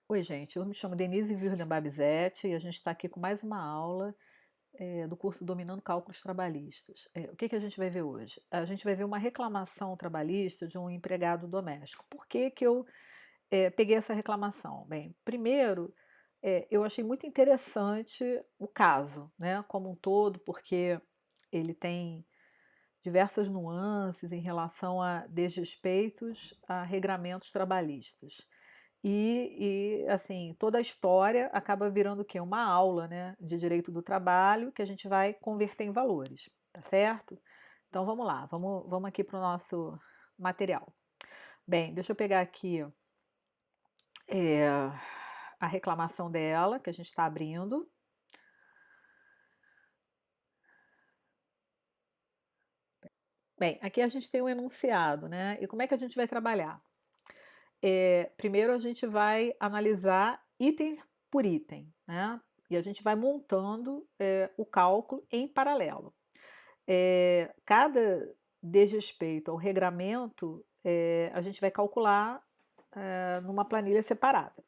Oi, gente, eu me chamo Denise Virna Babizete e a gente está aqui com mais uma aula do curso Dominando Cálculos Trabalhistas. O que a gente vai ver hoje? A gente vai ver uma reclamação trabalhista de um empregado doméstico. Por que que eu peguei essa reclamação? Bem, primeiro, eu achei muito interessante o caso, né, como um todo, porque ele tem diversas nuances em relação a desrespeitos a regramentos trabalhistas. Assim, toda a história acaba virando o quê? Uma aula, né, de direito do trabalho que a gente vai converter em valores, tá certo? Então vamos lá, vamos aqui para o nosso material. Bem, deixa eu pegar aqui é, a reclamação dela, que a gente está abrindo. Bem, aqui a gente tem um enunciado, né? E como é que a gente vai trabalhar? Primeiro a gente vai analisar item por item, né? E a gente vai montando o cálculo em paralelo. Cada desrespeito ao regramento, a gente vai calcular numa planilha separada.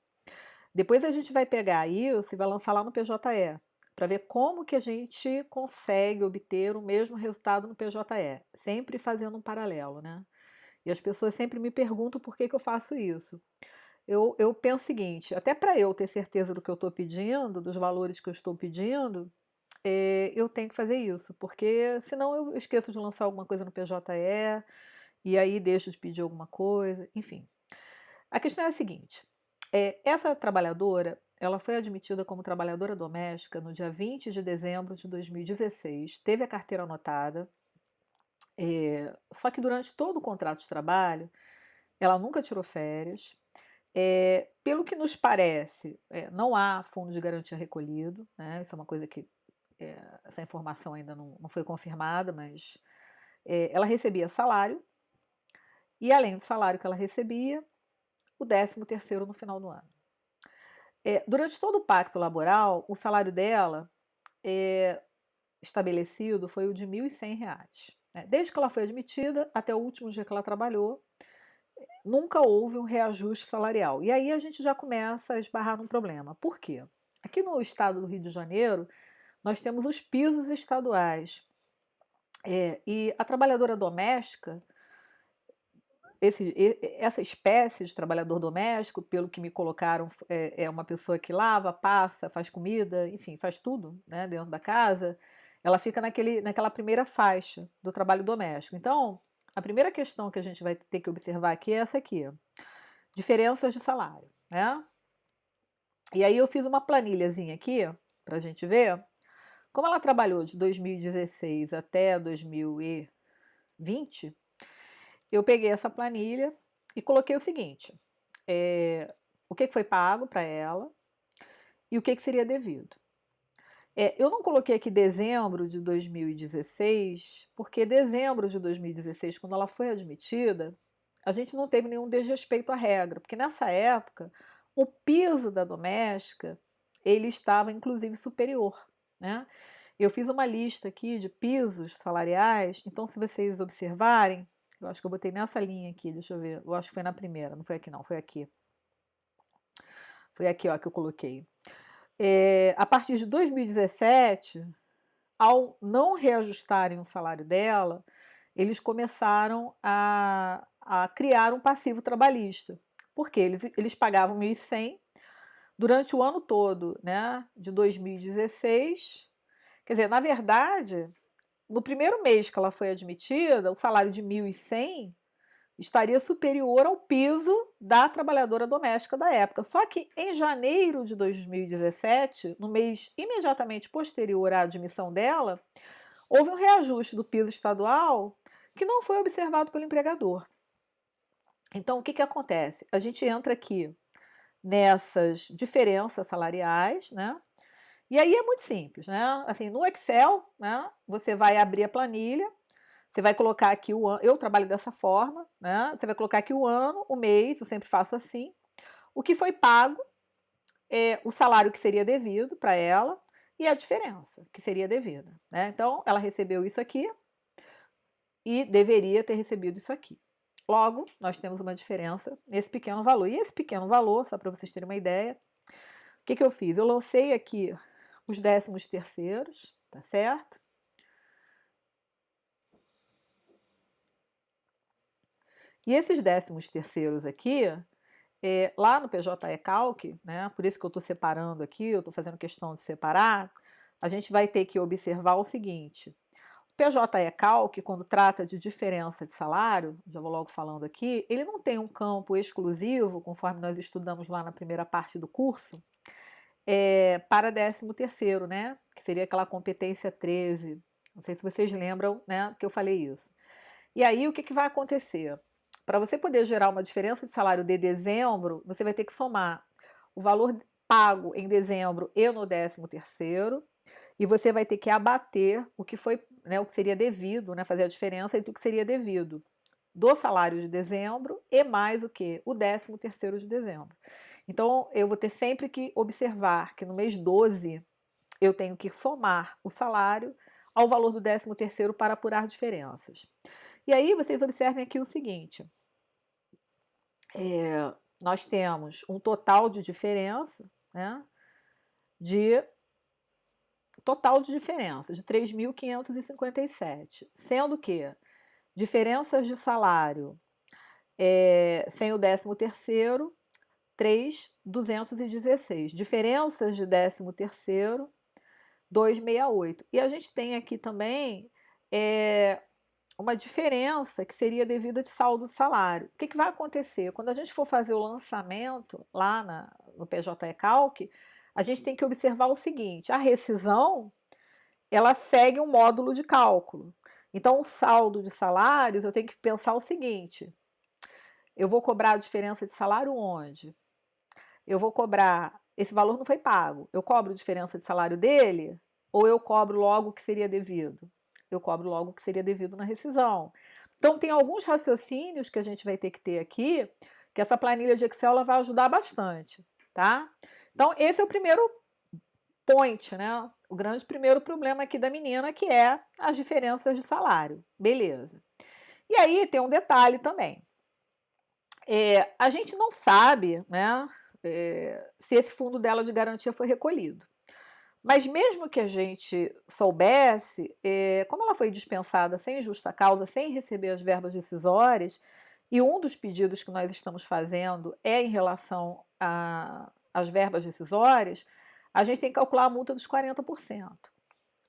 Depois a gente vai pegar isso e vai lançar lá no PJE, para ver como que a gente consegue obter o mesmo resultado no PJE, sempre fazendo um paralelo, né? E as pessoas sempre me perguntam por que eu faço isso. Eu penso o seguinte, até para eu ter certeza do que eu estou pedindo, dos valores que eu estou pedindo, eu tenho que fazer isso, porque senão eu esqueço de lançar alguma coisa no PJE, e aí deixo de pedir alguma coisa, enfim. A questão é a seguinte, essa trabalhadora, ela foi admitida como trabalhadora doméstica no dia 20 de dezembro de 2016, teve a carteira anotada, só que durante todo o contrato de trabalho, ela nunca tirou férias. Pelo que nos parece, não há fundo de garantia recolhido, né? Isso é uma coisa que essa informação ainda não foi confirmada, mas ela recebia salário e, além do salário que ela recebia, o 13º no final do ano. Durante todo o pacto laboral, o salário dela estabelecido foi o de R$ 1.100. Né? Desde que ela foi admitida até o último dia que ela trabalhou, nunca houve um reajuste salarial. E aí a gente já começa a esbarrar num problema. Por quê? Aqui no estado do Rio de Janeiro, nós temos os pisos estaduais. E a trabalhadora doméstica, essa espécie de trabalhador doméstico, pelo que me colocaram, é uma pessoa que lava, passa, faz comida, enfim, faz tudo, né, dentro da casa, ela fica naquela primeira faixa do trabalho doméstico. Então, a primeira questão que a gente vai ter que observar aqui é essa aqui: diferenças de salário, né? E aí eu fiz uma planilhazinha aqui, para a gente ver. Como ela trabalhou de 2016 até 2020, eu peguei essa planilha e coloquei o seguinte: o que foi pago para ela e o que seria devido. Eu não coloquei aqui dezembro de 2016, porque dezembro de 2016, quando ela foi admitida, a gente não teve nenhum desrespeito à regra, porque nessa época o piso da doméstica ele estava inclusive superior, né? Eu fiz uma lista aqui de pisos salariais, então se vocês observarem, eu acho que eu botei nessa linha aqui, deixa eu ver, eu acho que foi na primeira, não foi aqui não, foi aqui. Foi aqui, ó, que eu coloquei. A partir de 2017, ao não reajustarem o salário dela, eles começaram a criar um passivo trabalhista. Porque eles pagavam 1.100 durante o ano todo, né, de 2016. Quer dizer, na verdade, no primeiro mês que ela foi admitida, o salário de 1.100 estaria superior ao piso da trabalhadora doméstica da época. Só que em janeiro de 2017, no mês imediatamente posterior à admissão dela, houve um reajuste do piso estadual que não foi observado pelo empregador. Então, o que acontece? A gente entra aqui nessas diferenças salariais, né? E aí é muito simples, né? Assim, no Excel, né, você vai abrir a planilha, você vai colocar aqui o ano, eu trabalho dessa forma, né? Você vai colocar aqui o ano, o mês, eu sempre faço assim, o que foi pago, o salário que seria devido para ela e a diferença que seria devida, né? Então, ela recebeu isso aqui e deveria ter recebido isso aqui. Logo, nós temos uma diferença nesse pequeno valor. E esse pequeno valor, só para vocês terem uma ideia, o que eu fiz? Eu lancei aqui os 13º, tá certo? E esses 13º aqui, lá no PJE Calc, né, por isso que eu estou separando aqui, eu estou fazendo questão de separar, a gente vai ter que observar o seguinte: o PJE Calc, quando trata de diferença de salário, já vou logo falando aqui, ele não tem um campo exclusivo, conforme nós estudamos lá na primeira parte do curso, para 13º, né, que seria aquela competência 13. Não sei se vocês lembram, né, que eu falei isso. E aí, o que vai acontecer? Para você poder gerar uma diferença de salário de dezembro, você vai ter que somar o valor pago em dezembro e no 13º, e você vai ter que abater o que foi, né, o que seria devido, né, fazer a diferença entre o que seria devido do salário de dezembro e mais o que? O 13º de dezembro. Então, eu vou ter sempre que observar que no mês 12 eu tenho que somar o salário ao valor do 13º para apurar diferenças. E aí vocês observem aqui o seguinte, nós temos um total de diferença, né, de 3.557, sendo que diferenças de salário sem o 13º, 3.216, diferenças de 13º, 268. E a gente tem aqui também uma diferença que seria devida de saldo de salário. O que vai acontecer? Quando a gente for fazer o lançamento lá no PJE Calc, a gente tem que observar o seguinte: a rescisão, ela segue um módulo de cálculo. Então, o saldo de salários, eu tenho que pensar o seguinte: eu vou cobrar a diferença de salário onde? Eu vou cobrar, esse valor não foi pago, eu cobro diferença de salário dele ou eu cobro logo o que seria devido? Eu cobro logo o que seria devido na rescisão. Então, tem alguns raciocínios que a gente vai ter que ter aqui, que essa planilha de Excel ela vai ajudar bastante, tá? Então, esse é o primeiro point, né? O grande primeiro problema aqui da menina, que é as diferenças de salário. Beleza. E aí tem um detalhe também. A gente não sabe, né, se esse fundo dela de garantia foi recolhido. Mas mesmo que a gente soubesse, como ela foi dispensada sem justa causa, sem receber as verbas rescisórias, e um dos pedidos que nós estamos fazendo é em relação às verbas rescisórias, a gente tem que calcular a multa dos 40%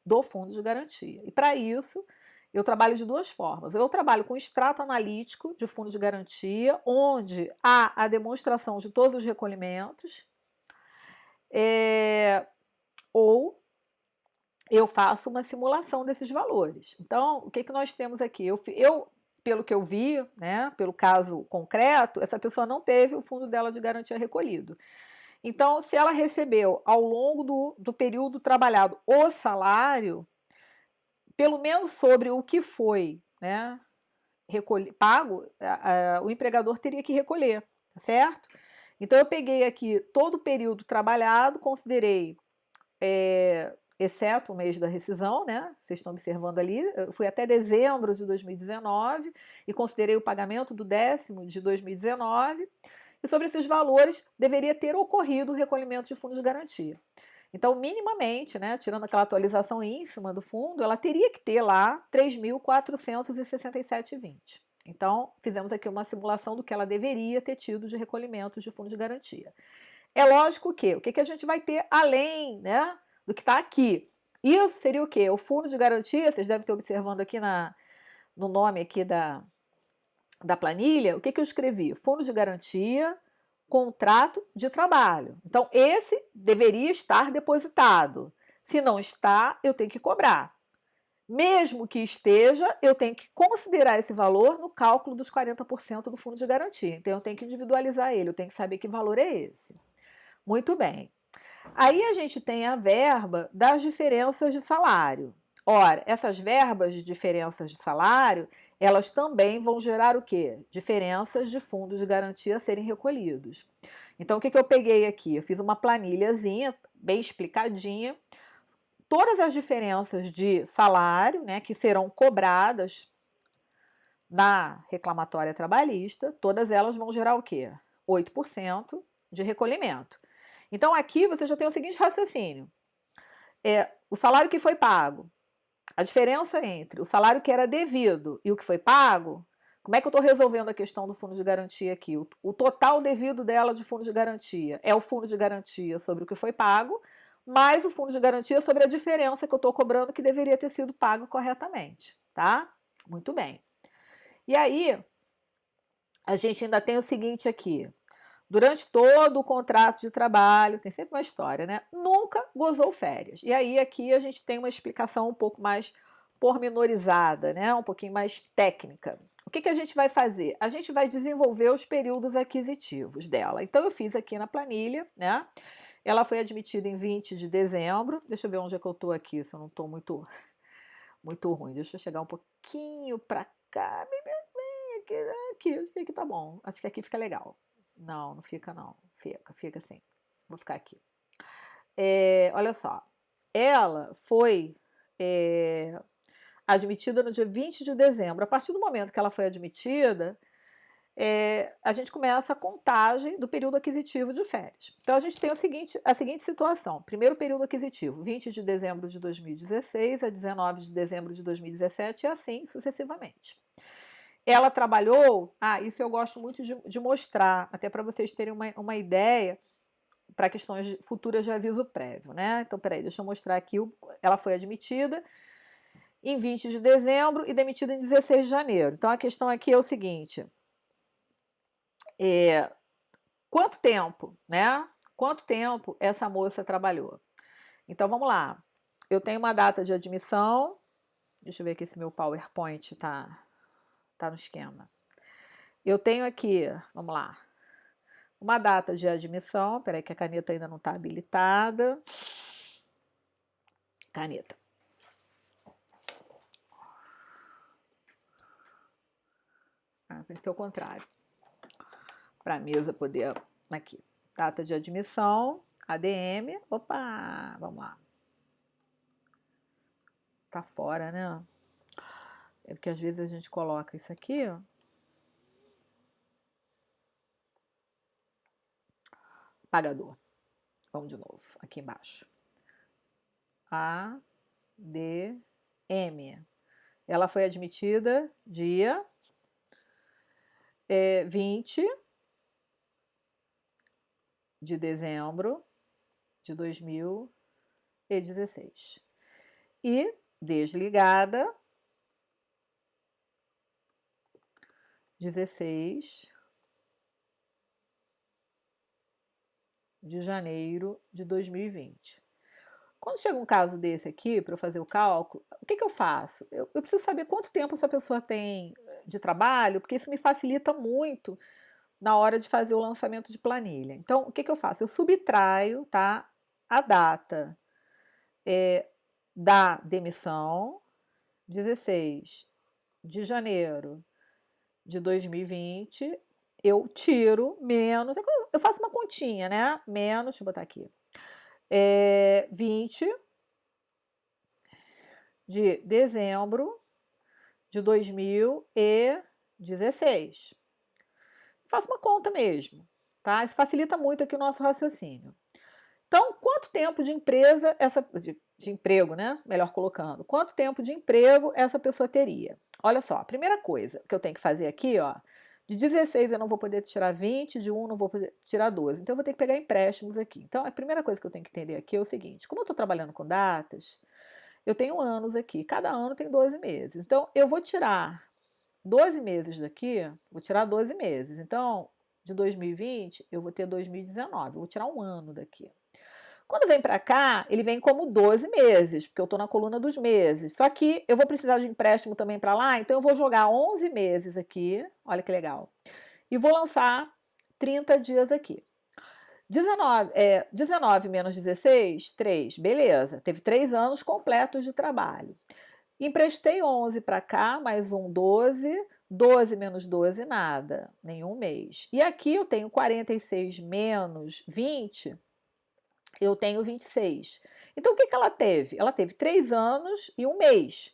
do fundo de garantia. E para isso, eu trabalho de duas formas. Eu trabalho com extrato analítico de fundo de garantia, onde há a demonstração de todos os recolhimentos, ou eu faço uma simulação desses valores. Então, o que nós temos aqui? Eu, pelo que eu vi, né, pelo caso concreto, essa pessoa não teve o fundo dela de garantia recolhido. Então, se ela recebeu ao longo do período trabalhado o salário, pelo menos sobre o que foi, né, pago, o empregador teria que recolher, tá certo? Então, eu peguei aqui todo o período trabalhado, considerei, exceto o mês da rescisão, né? Vocês estão observando ali, eu fui até dezembro de 2019 e considerei o pagamento do 10º de 2019, e sobre esses valores deveria ter ocorrido o recolhimento de fundo de garantia. Então, minimamente, né, tirando aquela atualização ínfima do fundo, ela teria que ter lá 3.467,20. Então, fizemos aqui uma simulação do que ela deveria ter tido de recolhimento de fundo de garantia. É lógico que o que a gente vai ter além, né, do que está aqui? Isso seria o quê? O fundo de garantia, vocês devem estar observando aqui no nome aqui da planilha, o que eu escrevi? Fundo de garantia, contrato de trabalho. Então, esse deveria estar depositado. Se não está, eu tenho que cobrar. Mesmo que esteja, eu tenho que considerar esse valor no cálculo dos 40% do fundo de garantia. Então, eu tenho que individualizar ele, eu tenho que saber que valor é esse. Muito bem. Aí a gente tem a verba das diferenças de salário. Ora, essas verbas de diferenças de salário, elas também vão gerar o quê? Diferenças de fundos de garantia a serem recolhidos. Então, o que eu peguei aqui? Eu fiz uma planilhazinha bem explicadinha. Todas as diferenças de salário, né, que serão cobradas na reclamatória trabalhista, todas elas vão gerar o quê? 8% de recolhimento. Então, aqui você já tem o seguinte raciocínio. O salário que foi pago, a diferença entre o salário que era devido e o que foi pago, como é que eu estou resolvendo a questão do fundo de garantia aqui? O total devido dela de fundo de garantia é o fundo de garantia sobre o que foi pago, mais o fundo de garantia sobre a diferença que eu estou cobrando que deveria ter sido pago corretamente, tá? Muito bem. E aí, a gente ainda tem o seguinte aqui. Durante todo o contrato de trabalho, tem sempre uma história, né? Nunca gozou férias. E aí aqui a gente tem uma explicação um pouco mais pormenorizada, né? Um pouquinho mais técnica. O que a gente vai fazer? A gente vai desenvolver os períodos aquisitivos dela. Então eu fiz aqui na planilha, né? Ela foi admitida em 20 de dezembro. Deixa eu ver onde é que eu estou aqui, se eu não estou muito ruim. Deixa eu chegar um pouquinho para cá. Aqui, acho que aqui tá bom. Acho que aqui fica legal. Não, não fica não. Fica assim. Vou ficar aqui. Olha só. Ela foi admitida no dia 20 de dezembro. A partir do momento que ela foi admitida, a gente começa a contagem do período aquisitivo de férias. Então, a gente tem a seguinte situação. Primeiro período aquisitivo, 20 de dezembro de 2016 a 19 de dezembro de 2017 e assim sucessivamente. Ela trabalhou, isso eu gosto muito de mostrar, até para vocês terem uma ideia para questões futuras de aviso prévio, né? Então, peraí, deixa eu mostrar aqui, ela foi admitida em 20 de dezembro e demitida em 16 de janeiro. Então, a questão aqui é o seguinte, quanto tempo, né? Quanto tempo essa moça trabalhou? Então, vamos lá. Eu tenho uma data de admissão, deixa eu ver aqui se meu PowerPoint tá no esquema. Eu tenho aqui, vamos lá, uma data de admissão. Peraí que a caneta ainda não está habilitada. Caneta. Tem que ser o contrário. Para a mesa poder... Aqui. Data de admissão, ADM. Opa, vamos lá. Tá fora, né? É porque às vezes a gente coloca isso aqui, ó. Pagador. Vamos de novo, aqui embaixo. ADM. Ela foi admitida dia 20 de dezembro de 2016. E desligada 16 de janeiro de 2020. Quando chega um caso desse aqui, para eu fazer o cálculo, o que eu faço? Eu preciso saber quanto tempo essa pessoa tem de trabalho, porque isso me facilita muito na hora de fazer o lançamento de planilha. Então, o que eu faço? Eu subtraio, tá, a data da demissão, 16 de janeiro de 2020, eu tiro menos, eu faço uma continha, né? Menos, deixa eu botar aqui, 20 de dezembro de 2016. Faço uma conta mesmo, tá? Isso facilita muito aqui o nosso raciocínio. Então, quanto tempo de empresa de emprego, né? Melhor colocando, quanto tempo de emprego essa pessoa teria? Olha só, a primeira coisa que eu tenho que fazer aqui, ó, de 16 eu não vou poder tirar 20, de 1 não vou poder tirar 12, então eu vou ter que pegar empréstimos aqui. Então, a primeira coisa que eu tenho que entender aqui é o seguinte, como eu estou trabalhando com datas, eu tenho anos aqui, cada ano tem 12 meses. Então, eu vou tirar 12 meses daqui, vou tirar 12 meses. Então, de 2020, eu vou ter 2019, eu vou tirar um ano daqui. Quando vem para cá, ele vem como 12 meses, porque eu estou na coluna dos meses. Só que eu vou precisar de empréstimo também para lá, então eu vou jogar 11 meses aqui, olha que legal, e vou lançar 30 dias aqui. 19 menos 16, 3, beleza, teve 3 anos completos de trabalho. Emprestei 11 para cá, mais um 12, 12 menos 12, nada, nenhum mês. E aqui eu tenho 46 menos 20, eu tenho 26. Então, o que ela teve? Ela teve 3 anos e um mês.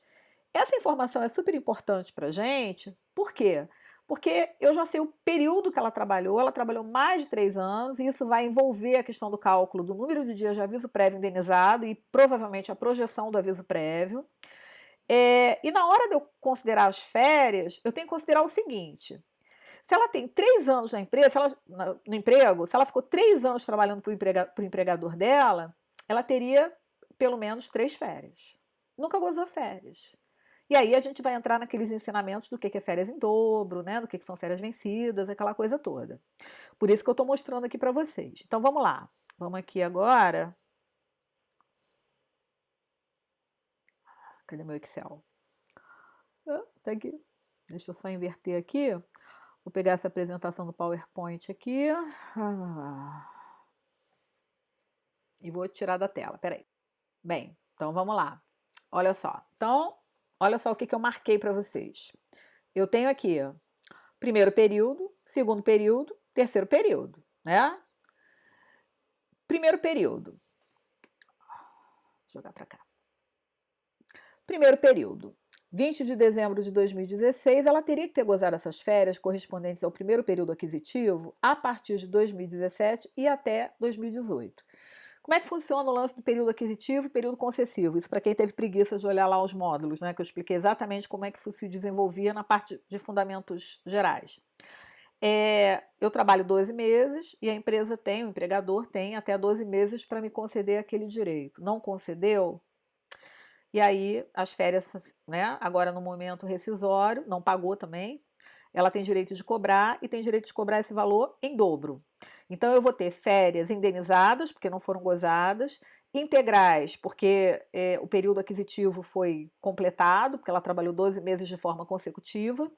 Essa informação é super importante para a gente, por quê? Porque eu já sei o período que ela trabalhou mais de 3 anos, e isso vai envolver a questão do cálculo do número de dias de aviso prévio indenizado e provavelmente a projeção do aviso prévio. E na hora de eu considerar as férias, eu tenho que considerar o seguinte: se ela tem 3 anos na empresa, no emprego, se ela ficou 3 anos trabalhando para o empregador dela, ela teria pelo menos 3 férias. Nunca gozou férias. E aí a gente vai entrar naqueles ensinamentos do que é férias em dobro, né? Do que são férias vencidas, aquela coisa toda. Por isso que eu estou mostrando aqui para vocês. Então vamos lá. Vamos aqui agora. Cadê meu Excel? Tá aqui. Deixa eu só inverter aqui. Vou pegar essa apresentação do PowerPoint aqui. E vou tirar da tela. Peraí. Bem, então vamos lá. Olha só. Então, olha só o que eu marquei para vocês. Eu tenho aqui primeiro período, segundo período, terceiro período, né? Primeiro período. Vou jogar para cá. Primeiro período. 20 de dezembro de 2016, ela teria que ter gozado essas férias correspondentes ao primeiro período aquisitivo a partir de 2017 e até 2018. Como é que funciona o lance do período aquisitivo e período concessivo? Isso para quem teve preguiça de olhar lá os módulos, né? Que eu expliquei exatamente como é que isso se desenvolvia na parte de fundamentos gerais. Eu trabalho 12 meses e a empresa tem, o empregador tem até 12 meses para me conceder aquele direito. Não concedeu? E aí as férias, né? Agora no momento rescisório, não pagou também, ela tem direito de cobrar e tem direito de cobrar esse valor em dobro. Então eu vou ter férias indenizadas, porque não foram gozadas, integrais, porque o período aquisitivo foi completado, porque ela trabalhou 12 meses de forma consecutiva,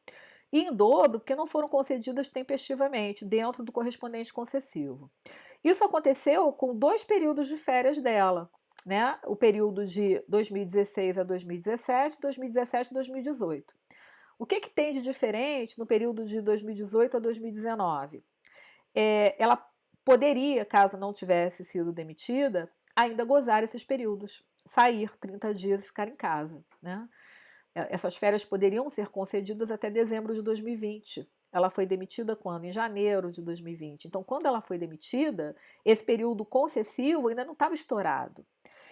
e em dobro, porque não foram concedidas tempestivamente, dentro do correspondente concessivo. Isso aconteceu com 2 períodos de férias dela, né? O período de 2016 a 2017, 2017 a 2018. O que tem de diferente no período de 2018 a 2019? Ela poderia, caso não tivesse sido demitida, ainda gozar esses períodos, sair 30 dias e ficar em casa, né? Essas férias poderiam ser concedidas até dezembro de 2020. Ela foi demitida quando? Em janeiro de 2020. Então, quando ela foi demitida, esse período concessivo ainda não estava estourado.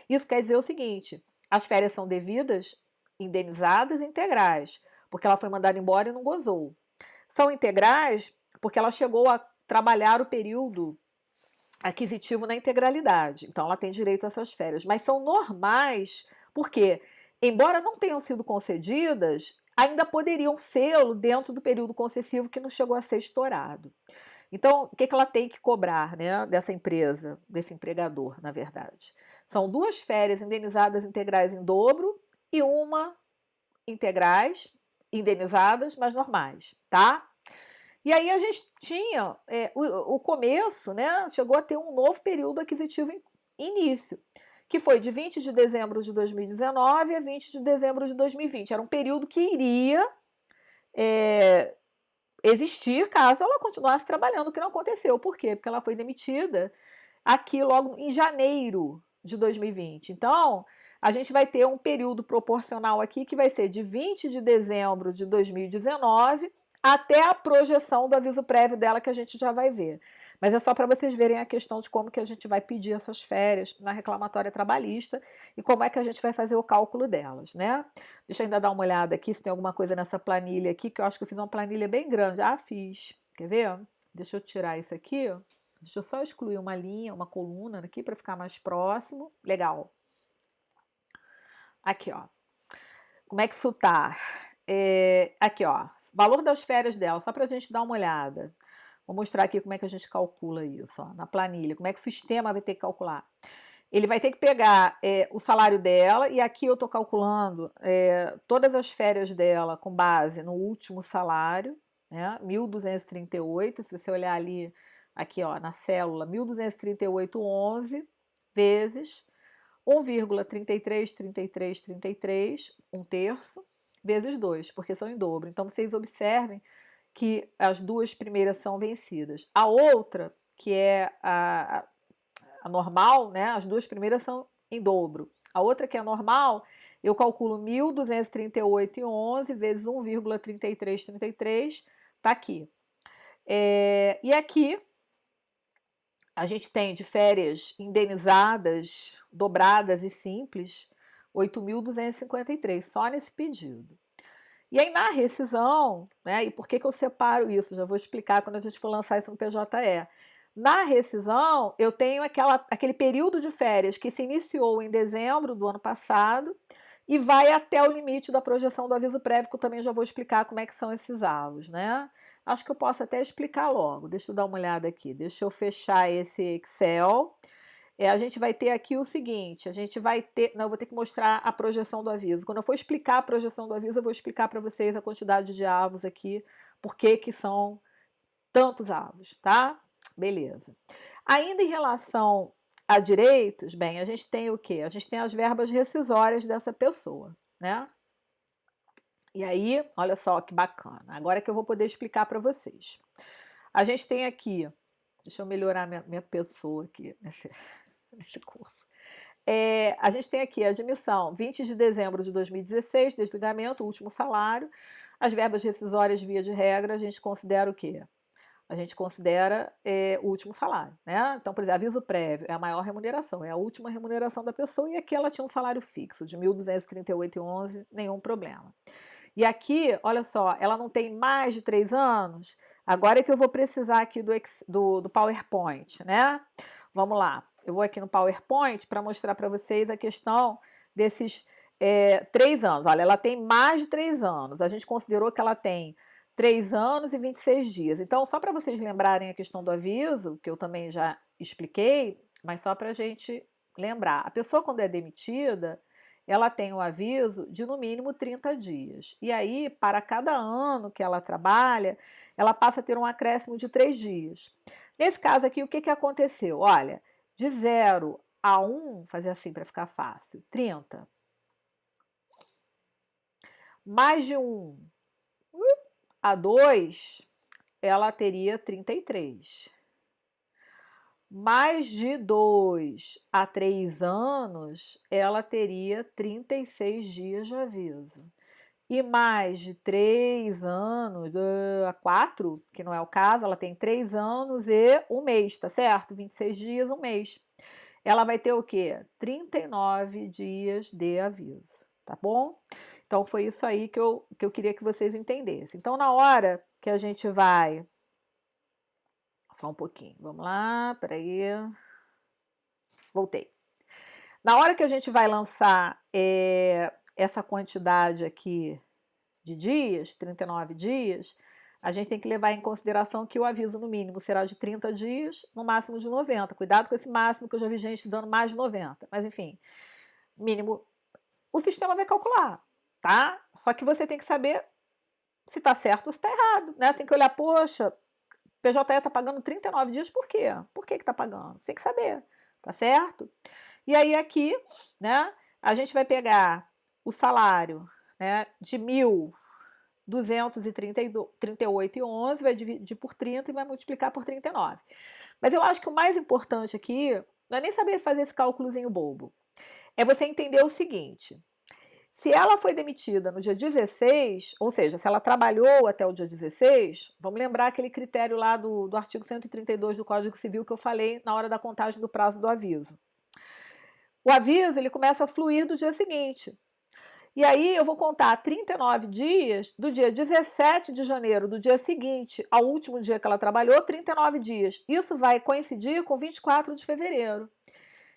Isso quer dizer o seguinte: as férias são devidas, indenizadas e integrais, porque ela foi mandada embora e não gozou. São integrais porque ela chegou a trabalhar o período aquisitivo na integralidade. Então, ela tem direito a essas férias. Mas são normais porque, embora não tenham sido concedidas, ainda poderiam ser dentro do período concessivo que não chegou a ser estourado. Então, o que ela tem que cobrar, né, dessa empresa, desse empregador, na verdade? São 2 férias indenizadas integrais em dobro e uma integrais, indenizadas, mas normais, tá? E aí a gente tinha o começo, né? Chegou a ter um novo período aquisitivo início, que foi de 20 de dezembro de 2019 a 20 de dezembro de 2020. Era um período que iria existir caso ela continuasse trabalhando, o que não aconteceu. Por quê? Porque ela foi demitida aqui logo em janeiro de 2020. Então, a gente vai ter um período proporcional aqui que vai ser de 20 de dezembro de 2019 até a projeção do aviso prévio dela, que a gente já vai ver. Mas é só para vocês verem a questão de como que a gente vai pedir essas férias na reclamatória trabalhista e como é que a gente vai fazer o cálculo delas, né? Deixa eu ainda dar uma olhada aqui se tem alguma coisa nessa planilha aqui, que eu acho que eu fiz uma planilha bem grande. Ah, fiz. Quer ver? Deixa eu tirar isso aqui. Deixa eu só excluir uma linha, uma coluna aqui para ficar mais próximo. Legal. Aqui, ó. Como é que isso tá? Aqui, ó. Valor das férias dela, só para a gente dar uma olhada. Vou mostrar aqui como é que a gente calcula isso, ó, na planilha. Como é que o sistema vai ter que calcular. Ele vai ter que pegar o salário dela, e aqui eu estou calculando todas as férias dela com base no último salário, né, 1.238, se você olhar ali, aqui ó, na célula, 1.238,11 vezes 1,333333, um terço, vezes 2, porque são em dobro. Então, vocês observem que as 2 primeiras são vencidas. A outra, que é a normal, né? As 2 primeiras são em dobro. A outra, que é normal, eu calculo 1.238,11 vezes 1,3333, tá aqui. E aqui a gente tem de férias indenizadas, dobradas e simples, 8.253, só nesse pedido. E aí na rescisão, né, e por que eu separo isso? Já vou explicar quando a gente for lançar isso no PJE. Na rescisão, eu tenho aquele período de férias que se iniciou em dezembro do ano passado e vai até o limite da projeção do aviso prévio, que eu também já vou explicar como é que são esses avos, né? Acho que eu posso até explicar logo. Deixa eu dar uma olhada aqui. Deixa eu fechar esse Excel. A gente vai ter aqui o seguinte, a gente vai ter... Não, eu vou ter que mostrar a projeção do aviso. Quando eu for explicar a projeção do aviso, eu vou explicar para vocês a quantidade de avos aqui, por que são tantos avos, tá? Beleza. Ainda em relação a direitos, bem, a gente tem o quê? A gente tem as verbas rescisórias dessa pessoa, né? E aí, olha só que bacana. Agora que eu vou poder explicar para vocês. A gente tem aqui... Deixa eu melhorar minha pessoa aqui nesse curso. A gente tem aqui a admissão 20 de dezembro de 2016, desligamento, último salário. As verbas rescisórias, via de regra, a gente considera o quê? A gente considera o último salário, né? Então, por exemplo, aviso prévio é a maior remuneração, é a última remuneração da pessoa, e aqui ela tinha um salário fixo de 1.238,11, nenhum problema. E aqui, olha só, ela não tem mais de 3 anos, agora é que eu vou precisar aqui do PowerPoint, né? Vamos lá, eu vou aqui no PowerPoint para mostrar para vocês a questão desses 3 anos. Olha, ela tem mais de 3 anos, a gente considerou que ela tem 3 anos e 26 dias. Então, só para vocês lembrarem a questão do aviso, que eu também já expliquei, mas só para a gente lembrar. A pessoa, quando é demitida, ela tem o aviso de no mínimo 30 dias. E aí, para cada ano que ela trabalha, ela passa a ter um acréscimo de 3 dias. Nesse caso aqui, o que aconteceu? Olha, de 0 a 1, fazer assim para ficar fácil, 30. Mais de 1 a 2, ela teria 33. Mais de 2 a 3 anos, ela teria 36 dias de aviso. E mais de 3 anos, a 4, que não é o caso, ela tem 3 anos e 1 mês, tá certo? 26 dias, 1 mês. Ela vai ter o quê? 39 dias de aviso, tá bom? Então, foi isso aí que eu queria que vocês entendessem. Então, na hora que a gente vai... Só um pouquinho, vamos lá, peraí. Voltei. Na hora que a gente vai lançar essa quantidade aqui de dias, 39 dias, a gente tem que levar em consideração que o aviso no mínimo será de 30 dias, no máximo de 90. Cuidado com esse máximo, que eu já vi gente dando mais de 90. Mas, enfim, mínimo, o sistema vai calcular, tá? Só que você tem que saber se está certo ou se está errado, né? Você tem que olhar, poxa, PJE está pagando 39 dias, por quê? Por que está pagando? Você tem que saber, tá certo? E aí aqui, né, a gente vai pegar o salário, né, de 1.238,11, vai dividir por 30 e vai multiplicar por 39. Mas eu acho que o mais importante aqui não é nem saber fazer esse cálculozinho bobo, é você entender o seguinte: se ela foi demitida no dia 16, ou seja, se ela trabalhou até o dia 16, vamos lembrar aquele critério lá do artigo 132 do Código Civil que eu falei na hora da contagem do prazo do aviso. O aviso, ele começa a fluir do dia seguinte. E aí eu vou contar 39 dias do dia 17 de janeiro, do dia seguinte ao último dia que ela trabalhou, 39 dias. Isso vai coincidir com 24 de fevereiro.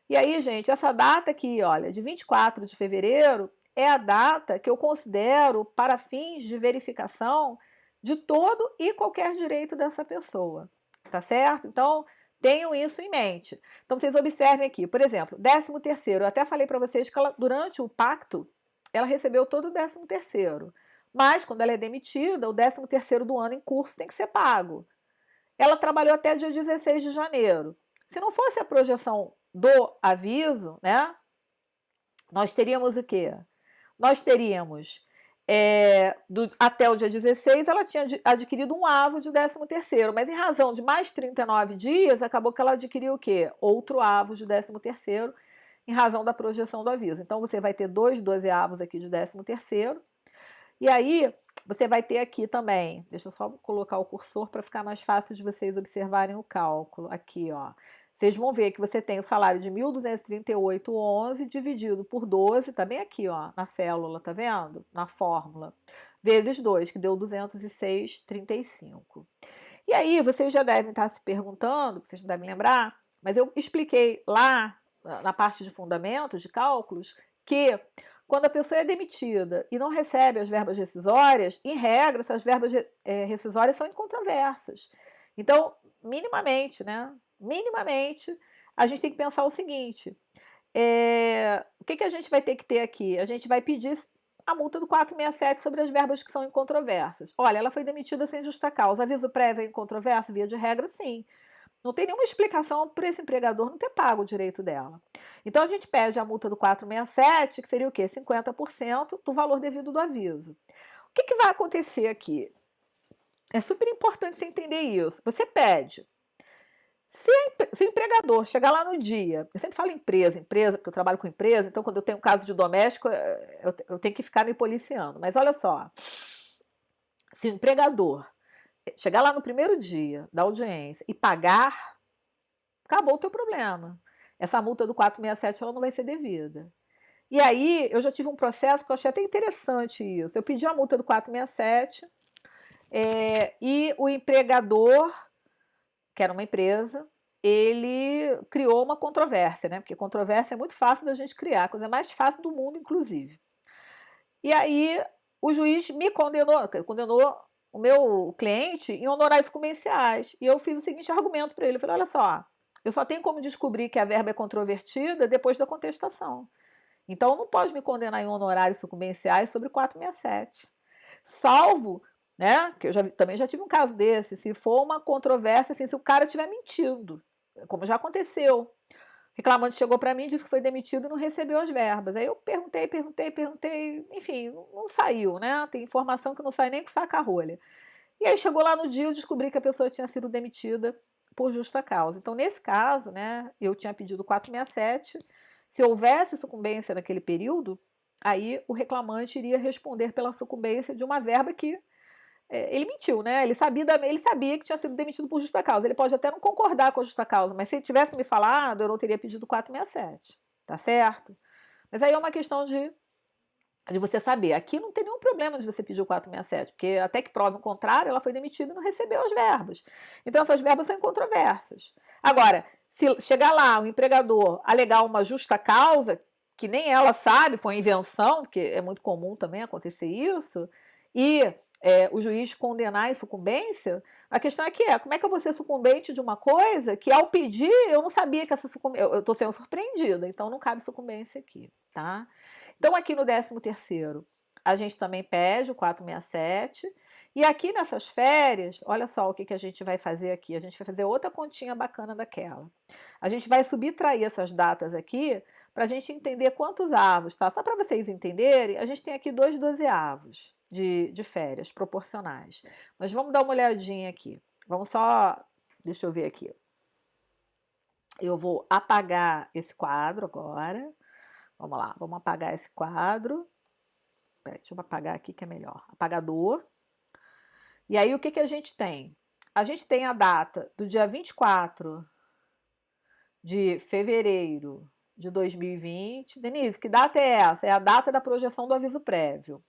E aí, gente, essa data aqui, olha, de 24 de fevereiro, é a data que eu considero para fins de verificação de todo e qualquer direito dessa pessoa, tá certo? Então, tenham isso em mente. Então, vocês observem aqui, por exemplo, 13º, eu até falei para vocês que ela, durante o pacto, ela recebeu todo o 13º, mas quando ela é demitida, o 13º do ano em curso tem que ser pago. Ela trabalhou até dia 16 de janeiro. Se não fosse a projeção do aviso, né, nós teríamos o quê? Nós teríamos, até o dia 16, ela tinha adquirido um avo de 13º, mas em razão de mais 39 dias, acabou que ela adquiriu o quê? Outro avo de 13º, em razão da projeção do aviso. Então, você vai ter 2/12 aqui de 13º, e aí você vai ter aqui também, deixa eu só colocar o cursor para ficar mais fácil de vocês observarem o cálculo, aqui ó, vocês vão ver que você tem o salário de 1.238,11 dividido por 12, tá bem aqui ó, na célula, tá vendo? Na fórmula, vezes 2, que deu 206,35. E aí vocês já devem estar se perguntando, vocês não devem lembrar, mas eu expliquei lá na parte de fundamentos, de cálculos, que quando a pessoa é demitida e não recebe as verbas rescisórias, em regra, essas verbas rescisórias são incontroversas. Então, minimamente, né? Minimamente, a gente tem que pensar o seguinte: o que a gente vai ter que ter aqui? A gente vai pedir a multa do 467 sobre as verbas que são incontroversas. Olha, ela foi demitida sem justa causa. Aviso prévio é incontroverso? Via de regra, sim. Não tem nenhuma explicação para esse empregador não ter pago o direito dela. Então, a gente pede a multa do 467, que seria o quê? 50% do valor devido do aviso. O que vai acontecer aqui? É super importante você entender isso. Você pede. Se o empregador chegar lá no dia, eu sempre falo empresa, porque eu trabalho com empresa, então quando eu tenho um caso de doméstico, eu tenho que ficar me policiando. Mas olha só, se o empregador chegar lá no primeiro dia da audiência e pagar, acabou o teu problema. Essa multa do 467 ela não vai ser devida. E aí, eu já tive um processo que eu achei até interessante isso. Eu pedi a multa do 467 e o empregador, que era uma empresa, ele criou uma controvérsia, né? Porque controvérsia é muito fácil da gente criar, a coisa mais fácil do mundo, inclusive. E aí, o juiz me condenou o meu cliente em honorários comerciais. E eu fiz o seguinte argumento para ele: eu falei, olha só, eu só tenho como descobrir que a verba é controvertida depois da contestação. Então, não pode me condenar em honorários sucumbenciais sobre 467. Salvo, né, que eu também já tive um caso desse, se for uma controvérsia, assim, se o cara estiver mentindo, como já aconteceu. O reclamante chegou para mim e disse que foi demitido e não recebeu as verbas. Aí eu perguntei, enfim, não saiu, né? Tem informação que não sai nem com saca-rolha. E aí chegou lá no dia, eu descobri que a pessoa tinha sido demitida por justa causa. Então, nesse caso, né, eu tinha pedido 467. Se houvesse sucumbência naquele período, aí o reclamante iria responder pela sucumbência de uma verba que ele mentiu, né? Ele sabia que tinha sido demitido por justa causa. Ele pode até não concordar com a justa causa, mas se ele tivesse me falado, eu não teria pedido 467, tá certo? Mas aí é uma questão de você saber. Aqui não tem nenhum problema de você pedir o 467, porque até que prove o contrário, ela foi demitida e não recebeu as verbas. Então, essas verbas são incontroversas. Agora, se chegar lá, o empregador alegar uma justa causa, que nem ela sabe, foi invenção, porque é muito comum também acontecer isso, e o juiz condenar em sucumbência, a questão é como é que eu vou ser sucumbente de uma coisa que ao pedir eu não sabia que essa sucumbência, eu estou sendo surpreendida, então não cabe sucumbência aqui, tá? Então, aqui no 13º, a gente também pede o 467. E aqui nessas férias, olha só o que a gente vai fazer aqui. A gente vai fazer outra continha bacana daquela. A gente vai subtrair essas datas aqui para a gente entender quantos avos, tá? Só para vocês entenderem, a gente tem aqui 2/12 de férias proporcionais. Mas vamos dar uma olhadinha aqui. Vamos só... Deixa eu ver aqui. Eu vou apagar esse quadro agora. Vamos lá, vamos apagar esse quadro. Peraí, deixa eu apagar aqui que é melhor. Apagador. E aí, o que a gente tem? A gente tem a data do dia 24 de fevereiro de 2020. Denise, que data é essa? É a data da projeção do aviso prévio.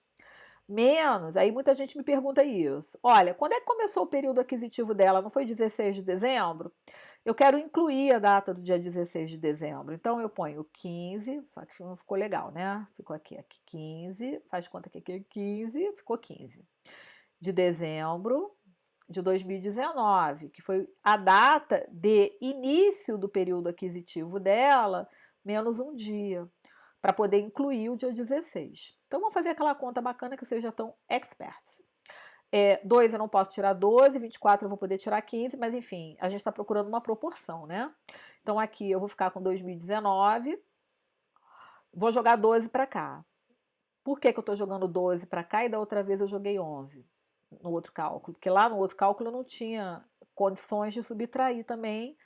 Menos, aí muita gente me pergunta isso. Olha, quando é que começou o período aquisitivo dela? Não foi 16 de dezembro? Eu quero incluir a data do dia 16 de dezembro. Então, eu ponho 15, só que não ficou legal, né? Ficou aqui 15, faz conta que aqui é 15, ficou 15. De dezembro de 2019, que foi a data de início do período aquisitivo dela, menos um dia, para poder incluir o dia 16. Então, vamos fazer aquela conta bacana que vocês já estão experts. 2 eu não posso tirar 12, 24 eu vou poder tirar 15, mas enfim, a gente está procurando uma proporção, né? Então, aqui eu vou ficar com 2019, vou jogar 12 para cá. Por que eu estou jogando 12 para cá e da outra vez eu joguei 11 no outro cálculo? Porque lá no outro cálculo eu não tinha condições de subtrair também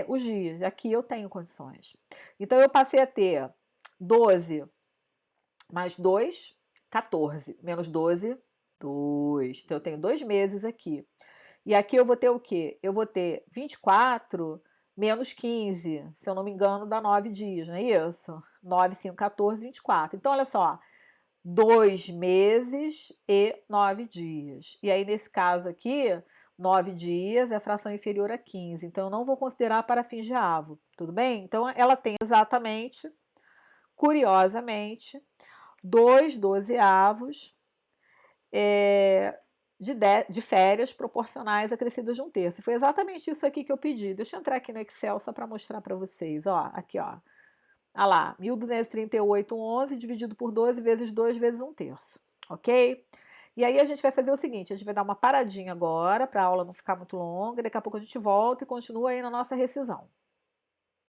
os dias. Aqui eu tenho condições. Então, eu passei a ter 12 mais 2, 14. Menos 12, 2. Então, eu tenho 2 meses aqui. E aqui eu vou ter o quê? Eu vou ter 24 menos 15. Se eu não me engano, dá 9 dias, não é isso? 9, 5, 14, 24. Então, olha só. 2 meses e 9 dias. E aí, nesse caso aqui, 9 dias é fração inferior a 15. Então, eu não vou considerar para fins de avo, tudo bem? Então, ela tem exatamente, curiosamente, 2 dozeavos de férias proporcionais acrescidas de 1/3. Foi exatamente isso aqui que eu pedi. Deixa eu entrar aqui no Excel só para mostrar para vocês. Ó, aqui, ó. Ah lá, 1.238,11 dividido por 12 vezes 2 vezes 1/3, ok? E aí a gente vai fazer o seguinte, a gente vai dar uma paradinha agora para a aula não ficar muito longa, daqui a pouco a gente volta e continua aí na nossa rescisão.